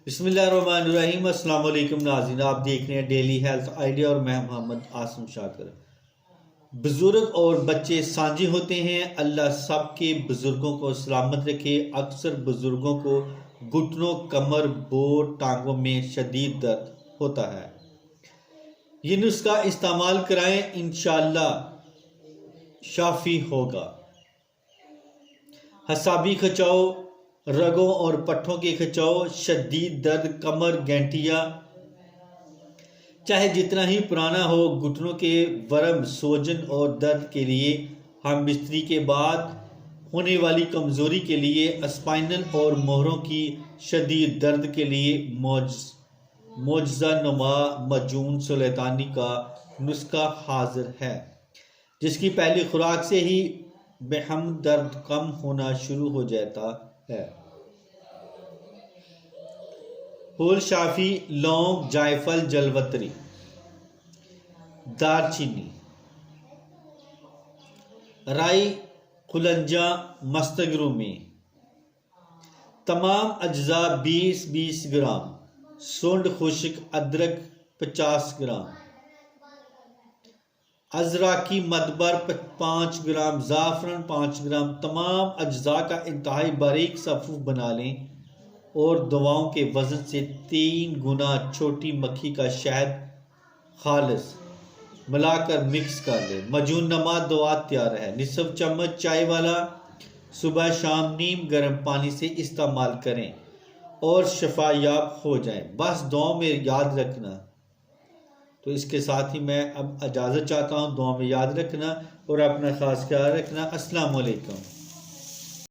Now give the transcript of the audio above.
بسم اللہ الرحمن الرحیم۔ السلام علیکم ناظرین، آپ دیکھ رہے ہیں ڈیلی ہیلتھ آئیڈیا اور میں محمد آسم شاکر۔ بزرگ اور بچے سانجی ہوتے ہیں، اللہ سب کے بزرگوں کو سلامت رکھے۔ اکثر بزرگوں کو گھٹنوں، کمر، بور، ٹانگوں میں شدید درد ہوتا ہے۔ یہ نسخہ استعمال کرائیں، انشاءاللہ شافی ہوگا۔ حسابی کھچاؤ، رگوں اور پٹھوں کے کھچاؤ، شدید درد، کمر، گینٹیا، چاہے جتنا ہی پرانا ہو، گھٹنوں کے ورم، سوجن اور درد کے لیے، ہم بستری کے بعد ہونے والی کمزوری کے لیے، اسپائنل اور مہروں کی شدید درد کے لیے معجزہ نما معجون سلیطانی کا نسخہ حاضر ہے، جس کی پہلی خوراک سے ہی بحمد درد کم ہونا شروع ہو جاتا ہے۔ پھول شافی، لونگ، جائفل، جلوتری، دار چینی، رائی، قلنجہ، مستگرومی، تمام اجزاء 20-20 گرام، سونڈ خشک، ادرک 50 گرام، ازراکی مدبر 5 گرام، زعفران 5 گرام۔ تمام اجزاء کا انتہائی باریک سا پھوف بنا لیں اور دواؤں کے وزن سے 3 گنا چھوٹی مکھی کا شہد خالص ملا کر مکس کر لیں۔ معجون نما دوا تیار ہے۔ نصف چمچ چائے والا صبح شام نیم گرم پانی سے استعمال کریں اور شفا یاب ہو جائیں۔ بس دعاؤں میں یاد رکھنا۔ تو اس کے ساتھ ہی میں اب اجازت چاہتا ہوں، دعاؤں میں یاد رکھنا اور اپنا خاص خیال رکھنا۔ السلام علیکم۔